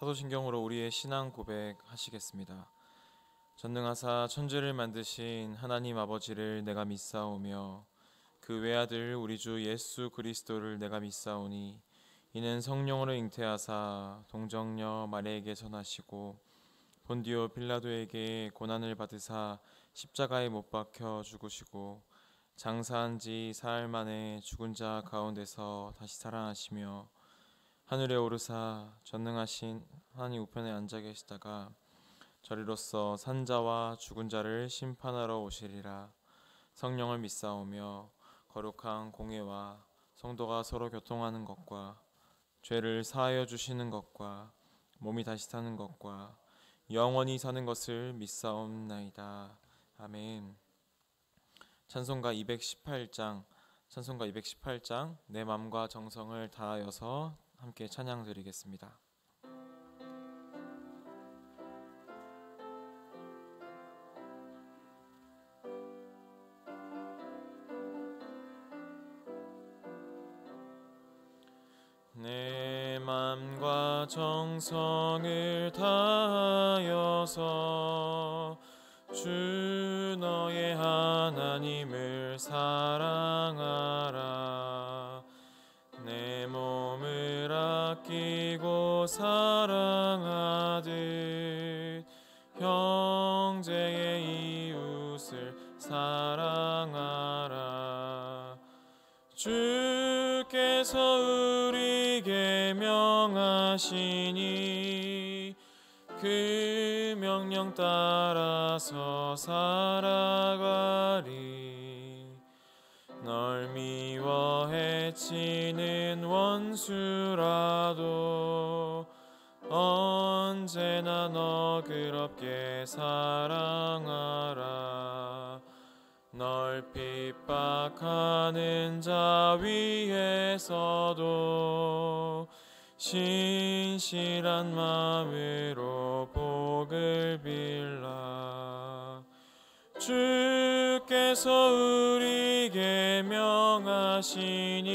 사도신경으로 우리의 신앙 고백하시겠습니다. 전능하사 천지를 만드신 하나님 아버지를 내가 믿사오며 그 외아들 우리 주 예수 그리스도를 내가 믿사오니 이는 성령으로 잉태하사 동정녀 마리아에게 전하시고 본디오 빌라도에게 고난을 받으사 십자가에 못 박혀 죽으시고 장사한 지 사흘 만에 죽은 자 가운데서 다시 살아나시며 하늘에 오르사 전능하신 하나님 우편에 앉아 계시다가 저리로서 산자와 죽은 자를 심판하러 오시리라. 성령을 믿사오며 거룩한 공회와 성도가 서로 교통하는 것과 죄를 사하여 주시는 것과 몸이 다시 사는 것과 영원히 사는 것을 믿사옵나이다. 아멘. 찬송가 218장 내 맘과 정성을 다하여서 함께 찬양 드리겠습니다. 내 맘과 정성을 다하여서 주 너의 하나님을 사랑하라. 내 몸을 아끼고 사랑하듯 형제의 이웃을 사랑하라. 주께서 우리에게 명하시니 그 명령 따라서 살아가리. 널 미워 해치는 원수라도 언제나 너그럽게 사랑하라. 널 핍박하는 자 위에서도 신실한 마음으로 복을 빌라. 주께서 우리에게 명하시니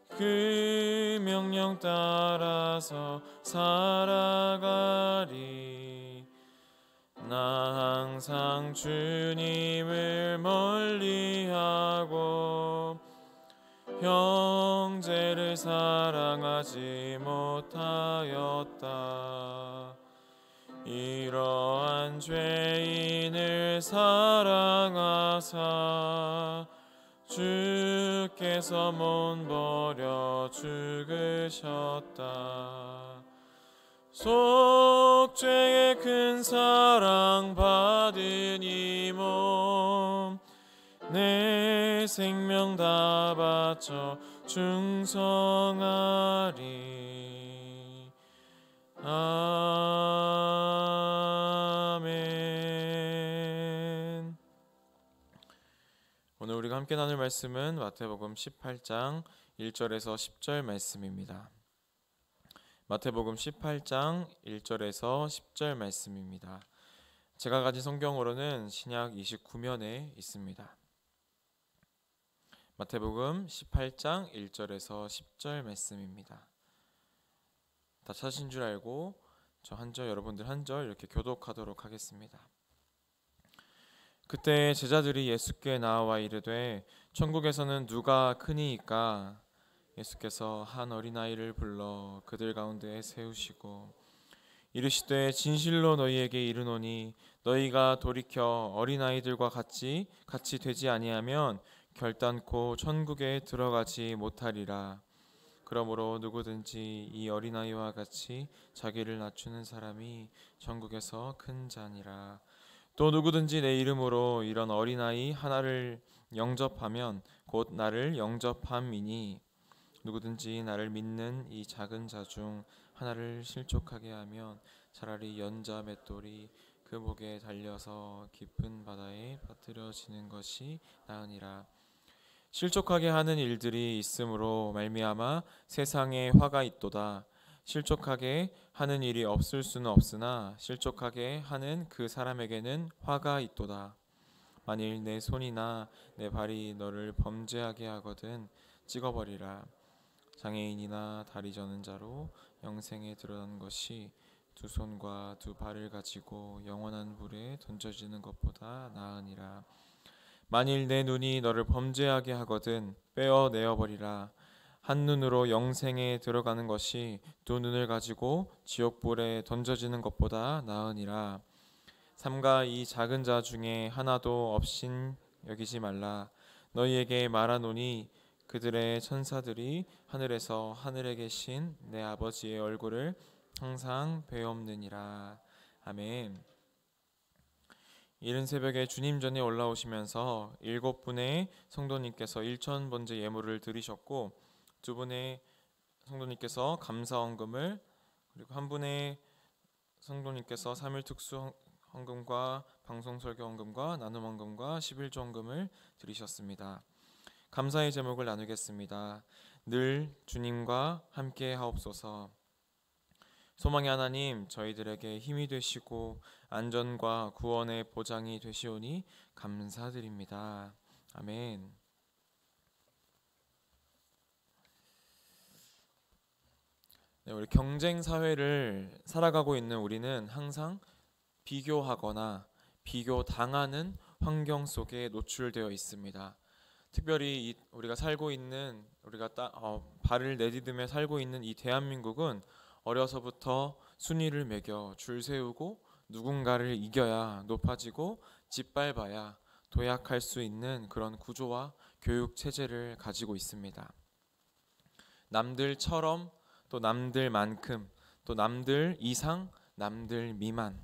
그 명령 따라서 살아가리. 나 항상 주님을 멀리하고 형제를 사랑하지 못하였다. 이러한 죄인을 사랑하사 주께서 못 버려 죽으셨다. 속죄의 큰 사랑 받은 이 몸 내 생명 다 바쳐 충성하리. 아멘. 오늘 우리가 함께 나눌 말씀은 마태복음 18장 1절에서 10절 말씀입니다. 마태복음 18장 1절에서 10절 말씀입니다. 제가 가진 성경으로는 신약 29면에 있습니다. 마태복음 18장 1절에서 10절 말씀입니다. 다 찾으신 줄 알고 저 한 절 여러분들 한 절 이렇게 교독하도록 하겠습니다. 그때 제자들이 예수께 나와 이르되 천국에서는 누가 크니이까? 예수께서 한 어린아이를 불러 그들 가운데 세우시고 이르시되 진실로 너희에게 이르노니 너희가 돌이켜 어린아이들과 같이 되지 아니하면 결단코 천국에 들어가지 못하리라. 그러므로 누구든지 이 어린아이와 같이 자기를 낮추는 사람이 천국에서 큰 자니라. 또 누구든지 내 이름으로 이런 어린아이 하나를 영접하면 곧 나를 영접함이니 누구든지 나를 믿는 이 작은 자 중 하나를 실족하게 하면 차라리 연자 맷돌이 그 목에 달려서 깊은 바다에 빠뜨려지는 것이 나으니라. 실족하게 하는 일들이 있으므로 말미암아 세상에 화가 있도다. 실족하게 하는 일이 없을 수는 없으나 실족하게 하는 그 사람에게는 화가 있도다. 만일 내 손이나 내 발이 너를 범죄하게 하거든 찍어버리라. 장애인이나 다리 저는 자로 영생에 들어간 것이 두 손과 두 발을 가지고 영원한 불에 던져지는 것보다 나으니라. 만일 내 눈이 너를 범죄하게 하거든 빼어내어 버리라. 한 눈으로 영생에 들어가는 것이 두 눈을 가지고 지옥불에 던져지는 것보다 나으니라. 삼가 이 작은 자 중에 하나도 없인 여기지 말라. 너희에게 말하노니 그들의 천사들이 하늘에서 하늘에 계신 내 아버지의 얼굴을 항상 배옵느니라. 아멘. 이른 새벽에 주님 전에 올라오시면서 7분의 성도님께서 일천번제 예물을 드리셨고, 2분의 성도님께서 감사헌금을, 그리고 1분의 성도님께서 3일 특수 헌금과 방송설교 헌금과 나눔 헌금과 11조 헌금을 드리셨습니다. 감사의 제목을 나누겠습니다. 늘 주님과 함께 하옵소서. 소망의 하나님, 저희들에게 힘이 되시고 안전과 구원의 보장이 되시오니 감사드립니다. 아멘. 네, 우리 경쟁 사회를 살아가고 있는 우리는 항상 비교하거나 비교당하는 환경 속에 노출되어 있습니다. 특별히 우리가 살고 있는, 발을 내디디며 살고 있는 이 대한민국은 어려서부터 순위를 매겨 줄 세우고 누군가를 이겨야 높아지고 짓밟아야 도약할 수 있는 그런 구조와 교육 체제를 가지고 있습니다. 남들처럼, 또 남들만큼, 또 남들 이상, 남들 미만,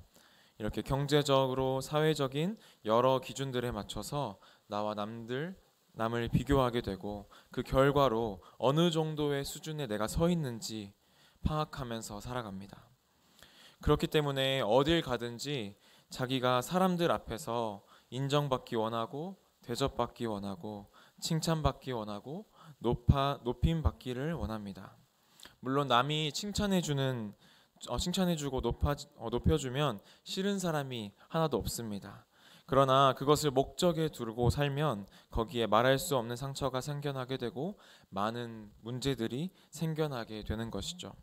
이렇게 경제적으로 사회적인 여러 기준들에 맞춰서 나와 남을 비교하게 되고, 그 결과로 어느 정도의 수준에 내가 서 있는지 파악하면서 살아갑니다. 그렇기 때문에 어딜 가든지 자기가 사람들 앞에서 인정받기 원하고, 대접받기 원하고, 칭찬받기 원하고, 높임받기를 원합니다. 물론 남이 칭찬해주고 높여주면 싫은 사람이 하나도 없습니다. 그러나 그것을 목적에 두고 살면 거기에 말할 수 없는 상처가 생겨나게 되고 많은 문제들이 생겨나게 되는 것이죠.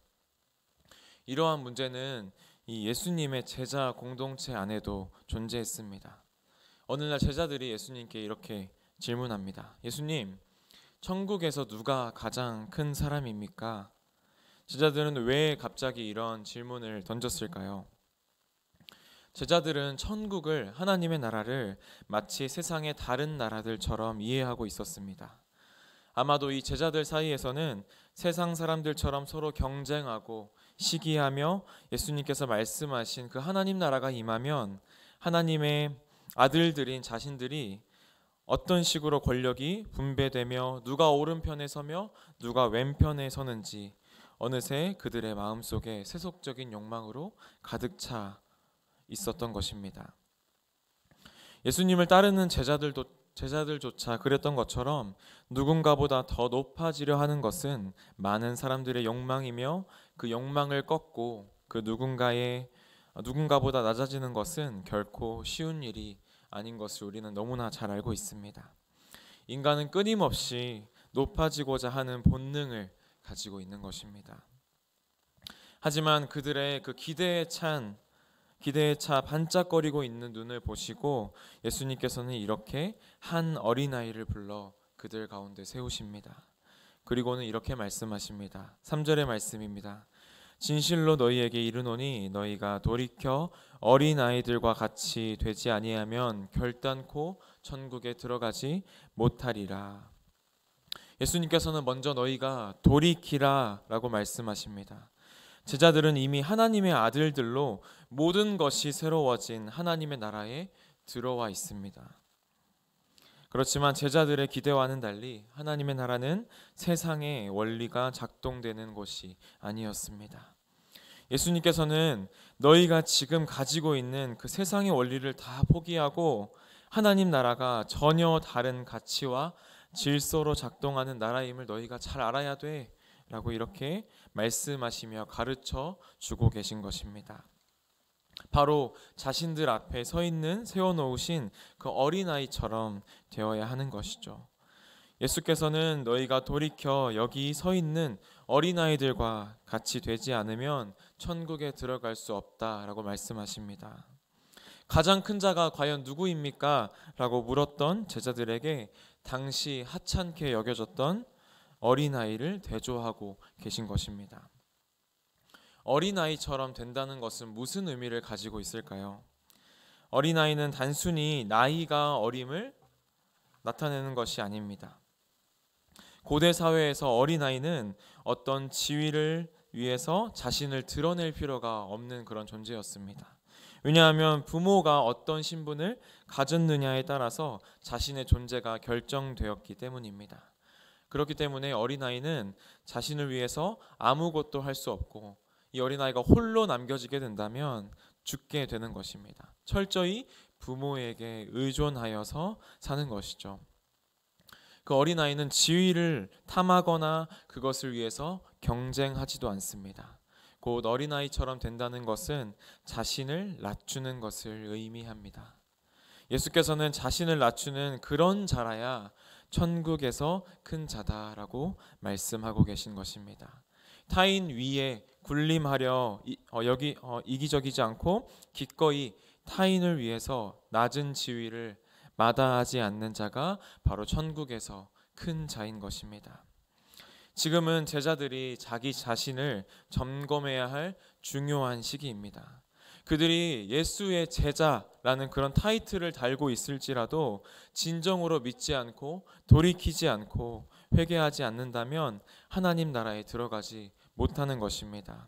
이러한 문제는 이 예수님의 제자 공동체 안에도 존재했습니다. 어느 날 제자들이 예수님께 이렇게 질문합니다. 예수님, 천국에서 누가 가장 큰 사람입니까? 제자들은 왜 갑자기 이런 질문을 던졌을까요? 제자들은 천국을, 하나님의 나라를 마치 세상의 다른 나라들처럼 이해하고 있었습니다. 아마도 이 제자들 사이에서는 세상 사람들처럼 서로 경쟁하고 시기하며 예수님께서 말씀하신 그 하나님 나라가 임하면 하나님의 아들들인 자신들이 어떤 식으로 권력이 분배되며 누가 오른편에 서며 누가 왼편에 서는지 어느새 그들의 마음속에 세속적인 욕망으로 가득 차 있었던 것입니다. 예수님을 따르는 제자들조차 그랬던 것처럼 누군가보다 더 높아지려 하는 것은 많은 사람들의 욕망이며, 그 욕망을 꺾고 그 누군가보다 낮아지는 것은 결코 쉬운 일이 아닌 것을 우리는 너무나 잘 알고 있습니다. 인간은 끊임없이 높아지고자 하는 본능을 가지고 있는 것입니다. 하지만 그들의 그 기대에 차 반짝거리고 있는 눈을 보시고 예수님께서는 이렇게 한 어린아이를 불러 그들 가운데 세우십니다. 그리고는 이렇게 말씀하십니다. 3절의 말씀입니다. 진실로 너희에게 이르노니 너희가 돌이켜 어린아이들과 같이 되지 아니하면 결단코 천국에 들어가지 못하리라. 예수님께서는 먼저 너희가 돌이키라 라고 말씀하십니다. 제자들은 이미 하나님의 아들들로 모든 것이 새로워진 하나님의 나라에 들어와 있습니다. 그렇지만 제자들의 기대와는 달리 하나님의 나라는 세상의 원리가 작동되는 곳이 아니었습니다. 예수님께서는 너희가 지금 가지고 있는 그 세상의 원리를 다 포기하고 하나님 나라가 전혀 다른 가치와 질서로 작동하는 나라임을 너희가 잘 알아야 돼 라고 이렇게 말씀하시며 가르쳐 주고 계신 것입니다. 바로 자신들 앞에 서 있는 세워놓으신 그 어린아이처럼 되어야 하는 것이죠. 예수께서는 너희가 돌이켜 여기 서 있는 어린아이들과 같이 되지 않으면 천국에 들어갈 수 없다라고 말씀하십니다. 가장 큰 자가 과연 누구입니까? 라고 물었던 제자들에게 당시 하찮게 여겨졌던 어린아이를 대조하고 계신 것입니다. 어린아이처럼 된다는 것은 무슨 의미를 가지고 있을까요? 어린아이는 단순히 나이가 어림을 나타내는 것이 아닙니다. 고대 사회에서 어린아이는 어떤 지위를 위해서 자신을 드러낼 필요가 없는 그런 존재였습니다. 왜냐하면 부모가 어떤 신분을 가졌느냐에 따라서 자신의 존재가 결정되었기 때문입니다. 그렇기 때문에 어린아이는 자신을 위해서 아무것도 할 수 없고 이 어린아이가 홀로 남겨지게 된다면 죽게 되는 것입니다. 철저히 부모에게 의존하여서 사는 것이죠. 그 어린아이는 지위를 탐하거나 그것을 위해서 경쟁하지도 않습니다. 곧 어린아이처럼 된다는 것은 자신을 낮추는 것을 의미합니다. 예수께서는 자신을 낮추는 그런 자라야 천국에서 큰 자다라고 말씀하고 계신 것입니다. 타인 위에 군림하려 이기적이지 않고 기꺼이 타인을 위해서 낮은 지위를 마다하지 않는 자가 바로 천국에서 큰 자인 것입니다. 지금은 제자들이 자기 자신을 점검해야 할 중요한 시기입니다. 그들이 예수의 제자라는 그런 타이틀을 달고 있을지라도 진정으로 믿지 않고 돌이키지 않고 회개하지 않는다면 하나님 나라에 들어가지 못하는 것입니다.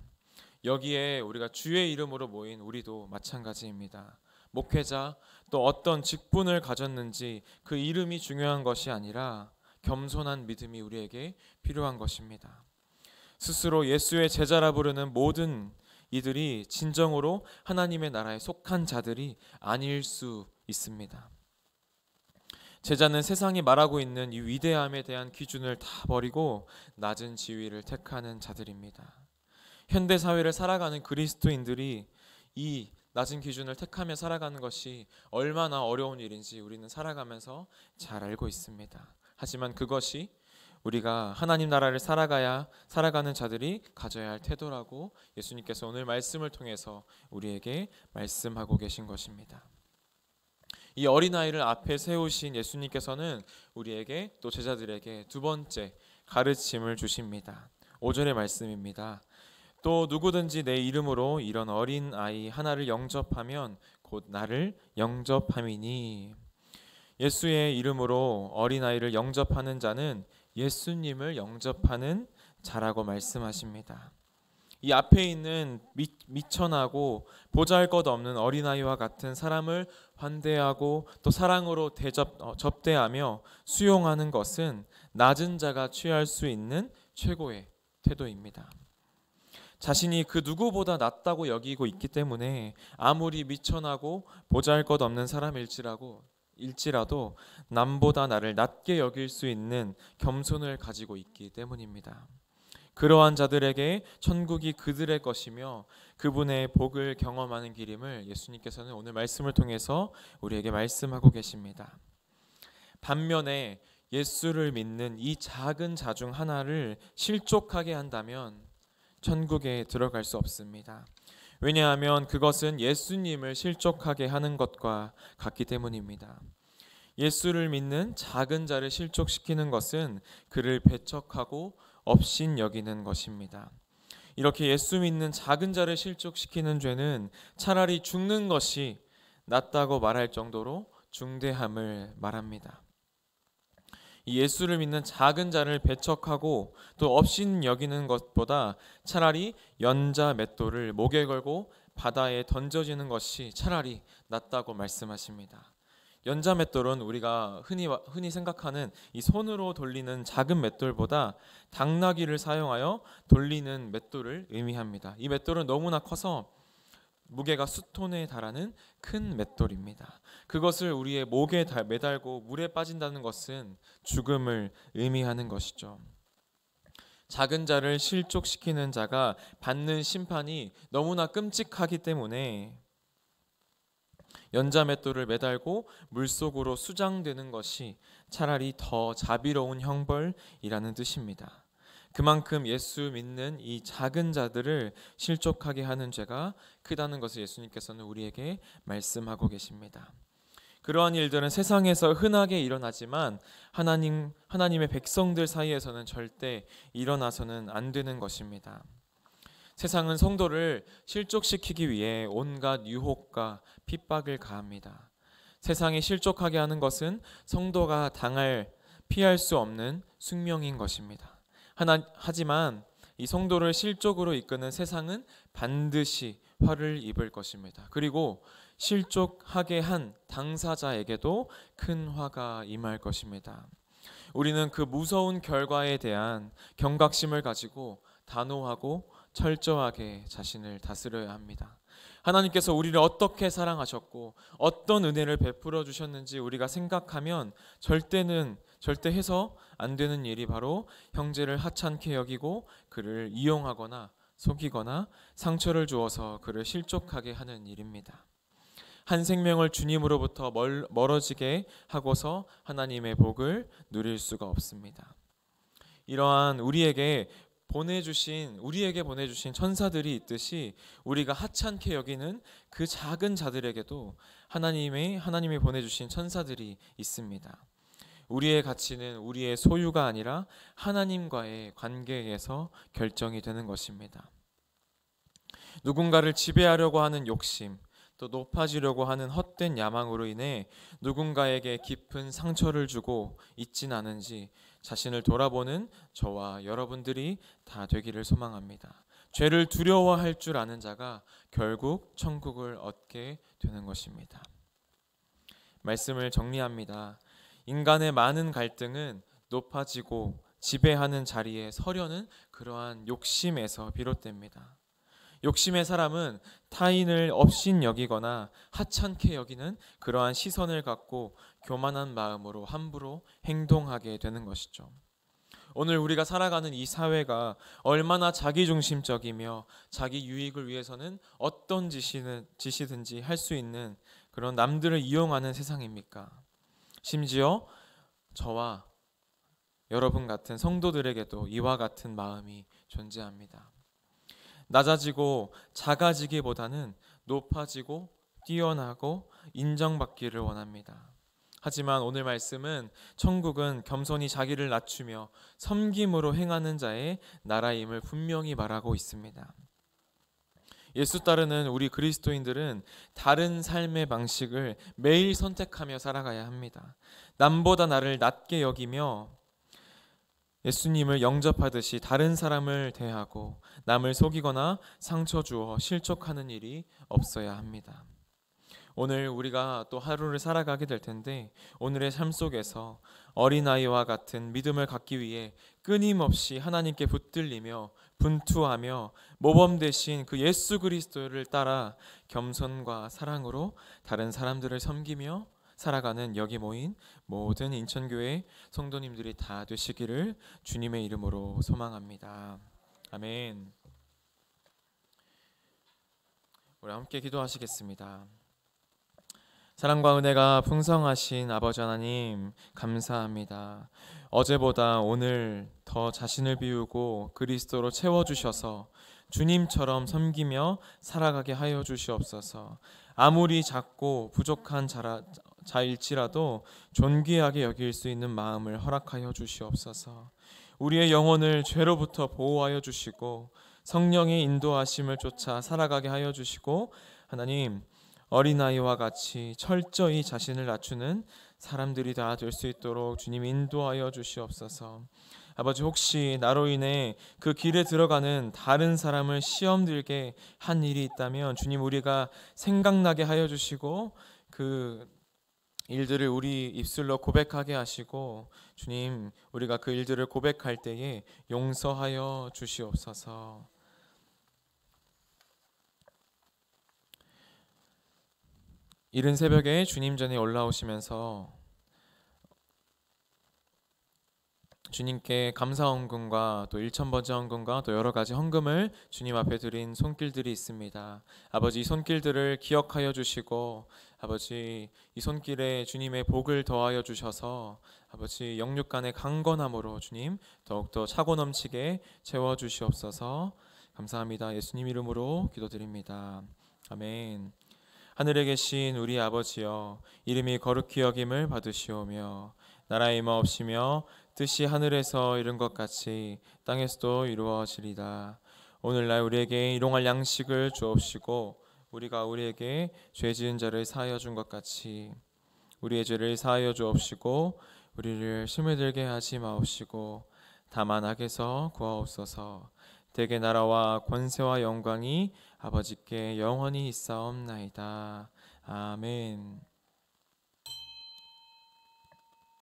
여기에 우리가 주의 이름으로 모인 우리도 마찬가지입니다. 목회자 또 어떤 직분을 가졌는지 그 이름이 중요한 것이 아니라 겸손한 믿음이 우리에게 필요한 것입니다. 스스로 예수의 제자라 부르는 모든 이들이 진정으로 하나님의 나라에 속한 자들이 아닐 수 있습니다. 제자는 세상이 말하고 있는 이 위대함에 대한 기준을 다 버리고 낮은 지위를 택하는 자들입니다. 현대 사회를 살아가는 그리스도인들이 이 낮은 기준을 택하며 살아가는 것이 얼마나 어려운 일인지 우리는 살아가면서 잘 알고 있습니다. 하지만 그것이 우리가 하나님 나라를 살아가는 자들이 가져야 할 태도라고 예수님께서 오늘 말씀을 통해서 우리에게 말씀하고 계신 것입니다. 이 어린아이를 앞에 세우신 예수님께서는 우리에게 또 제자들에게 두 번째 가르침을 주십니다. 5절의 말씀입니다. 또 누구든지 내 이름으로 이런 어린아이 하나를 영접하면 곧 나를 영접함이니. 예수의 이름으로 어린아이를 영접하는 자는 예수님을 영접하는 자라고 말씀하십니다. 이 앞에 있는 미천하고 보잘것없는 어린아이와 같은 사람을 환대하고 또 사랑으로 접대하며 수용하는 것은 낮은 자가 취할 수 있는 최고의 태도입니다. 자신이 그 누구보다 낫다고 여기고 있기 때문에 아무리 미천하고 보잘것없는 사람일지라도 남보다 나를 낮게 여길 수 있는 겸손을 가지고 있기 때문입니다. 그러한 자들에게 천국이 그들의 것이며 그분의 복을 경험하는 길임을 예수님께서는 오늘 말씀을 통해서 우리에게 말씀하고 계십니다. 반면에 예수를 믿는 이 작은 자 중 하나를 실족하게 한다면 천국에 들어갈 수 없습니다. 왜냐하면 그것은 예수님을 실족하게 하는 것과 같기 때문입니다. 예수를 믿는 작은 자를 실족시키는 것은 그를 배척하고 업신여기는 것입니다. 이렇게 예수 믿는 작은 자를 실족시키는 죄는 차라리 죽는 것이 낫다고 말할 정도로 중대함을 말합니다. 이 예수를 믿는 작은 자를 배척하고 또 업신여기는 것보다 차라리 연자 맷돌을 목에 걸고 바다에 던져지는 것이 차라리 낫다고 말씀하십니다. 연자 맷돌은 우리가 흔히 생각하는 이 손으로 돌리는 작은 맷돌보다 당나귀를 사용하여 돌리는 맷돌을 의미합니다. 이 맷돌은 너무나 커서 무게가 수톤에 달하는 큰 맷돌입니다. 그것을 우리의 목에 매달고 물에 빠진다는 것은 죽음을 의미하는 것이죠. 작은 자를 실족시키는 자가 받는 심판이 너무나 끔찍하기 때문에 연자맷돌을 매달고 물속으로 수장되는 것이 차라리 더 자비로운 형벌이라는 뜻입니다. 그만큼 예수 믿는 이 작은 자들을 실족하게 하는 죄가 크다는 것을 예수님께서는 우리에게 말씀하고 계십니다. 그러한 일들은 세상에서 흔하게 일어나지만 하나님의 백성들 사이에서는 절대 일어나서는 안 되는 것입니다. 세상은 성도를 실족시키기 위해 온갖 유혹과 핍박을 가합니다. 세상이 실족하게 하는 것은 성도가 피할 수 없는 숙명인 것입니다. 하지만 이 성도를 실족으로 이끄는 세상은 반드시 화를 입을 것입니다. 그리고 실족하게 한 당사자에게도 큰 화가 임할 것입니다. 우리는 그 무서운 결과에 대한 경각심을 가지고 단호하고 철저하게 자신을 다스려야 합니다. 하나님께서 우리를 어떻게 사랑하셨고 어떤 은혜를 베풀어 주셨는지 우리가 생각하면 절대 해서 안 되는 일이 바로 형제를 하찮게 여기고 그를 이용하거나 속이거나 상처를 주어서 그를 실족하게 하는 일입니다. 한 생명을 주님으로부터 멀어지게 하고서 하나님의 복을 누릴 수가 없습니다. 이러한 우리에게 보내주신 천사들이 있듯이 우리가 하찮게 여기는 그 작은 자들에게도 하나님이 보내주신 천사들이 있습니다. 우리의 가치는 우리의 소유가 아니라 하나님과의 관계에서 결정이 되는 것입니다. 누군가를 지배하려고 하는 욕심, 또 높아지려고 하는 헛된 야망으로 인해 누군가에게 깊은 상처를 주고 있진 않은지 자신을 돌아보는 저와 여러분들이 다 되기를 소망합니다. 죄를 두려워할 줄 아는 자가 결국 천국을 얻게 되는 것입니다. 말씀을 정리합니다. 인간의 많은 갈등은 높아지고 지배하는 자리에 서려는 그러한 욕심에서 비롯됩니다. 욕심의 사람은 타인을 업신여기거나 하찮게 여기는 그러한 시선을 갖고 교만한 마음으로 함부로 행동하게 되는 것이죠. 오늘 우리가 살아가는 이 사회가 얼마나 자기중심적이며 자기 유익을 위해서는 어떤 짓이든지 할 수 있는 그런 남들을 이용하는 세상입니까? 심지어 저와 여러분 같은 성도들에게도 이와 같은 마음이 존재합니다. 낮아지고 작아지기보다는 높아지고 뛰어나고 인정받기를 원합니다. 하지만 오늘 말씀은 천국은 겸손히 자기를 낮추며 섬김으로 행하는 자의 나라임을 분명히 말하고 있습니다. 예수 따르는 우리 그리스도인들은 다른 삶의 방식을 매일 선택하며 살아가야 합니다. 남보다 나를 낮게 여기며 예수님을 영접하듯이 다른 사람을 대하고 남을 속이거나 상처 주어 실족하는 일이 없어야 합니다. 오늘 우리가 또 하루를 살아가게 될 텐데 오늘의 삶 속에서 어린아이와 같은 믿음을 갖기 위해 끊임없이 하나님께 붙들리며 분투하며 모범 되신 그 예수 그리스도를 따라 겸손과 사랑으로 다른 사람들을 섬기며 살아가는 여기 모인 모든 인천교회 성도님들이 다 되시기를 주님의 이름으로 소망합니다. 아멘. 우리 함께 기도하시겠습니다. 사랑과 은혜가 풍성하신 아버지 하나님 감사합니다. 어제보다 오늘 더 자신을 비우고 그리스도로 채워주셔서 주님처럼 섬기며 살아가게 하여 주시옵소서. 아무리 작고 부족한 자일지라도 존귀하게 여길 수 있는 마음을 허락하여 주시옵소서. 우리의 영혼을 죄로부터 보호하여 주시고 성령의 인도하심을 쫓아 살아가게 하여 주시고 하나님 어린아이와 같이 철저히 자신을 낮추는 사람들이 다 될 수 있도록 주님 인도하여 주시옵소서. 아버지 혹시 나로 인해 그 길에 들어가는 다른 사람을 시험 들게 한 일이 있다면 주님 우리가 생각나게 하여 주시고 그 일들을 우리 입술로 고백하게 하시고 주님 우리가 그 일들을 고백할 때에 용서하여 주시옵소서. 이른 새벽에 주님 전에 올라오시면서 주님께 감사 헌금과 또 일천번째 헌금과 또 여러 가지 헌금을 주님 앞에 드린 손길들이 있습니다. 아버지, 이 손길들을 기억하여 주시고 아버지, 이 손길에 주님의 복을 더하여 주셔서 아버지, 영육 간의 강건함으로 주님 더욱더 차고 넘치게 채워 주시옵소서. 감사합니다. 예수님 이름으로 기도드립니다. 아멘. 하늘에 계신 우리 아버지여, 이름이 거룩히 여김을 받으시오며 나라의 임하옵시며 뜻이 하늘에서 이룬 것 같이 땅에서도 이루어지리다. 오늘날 우리에게 일용할 양식을 주옵시고 우리가 우리에게 죄 지은 자를 사하여 준 것 같이 우리의 죄를 사하여 주옵시고 우리를 심을 들게 하지 마옵시고 다만 악에서 구하옵소서. 대개 나라와 권세와 영광이 아버지께 영원히 있사옵나이다. 아멘.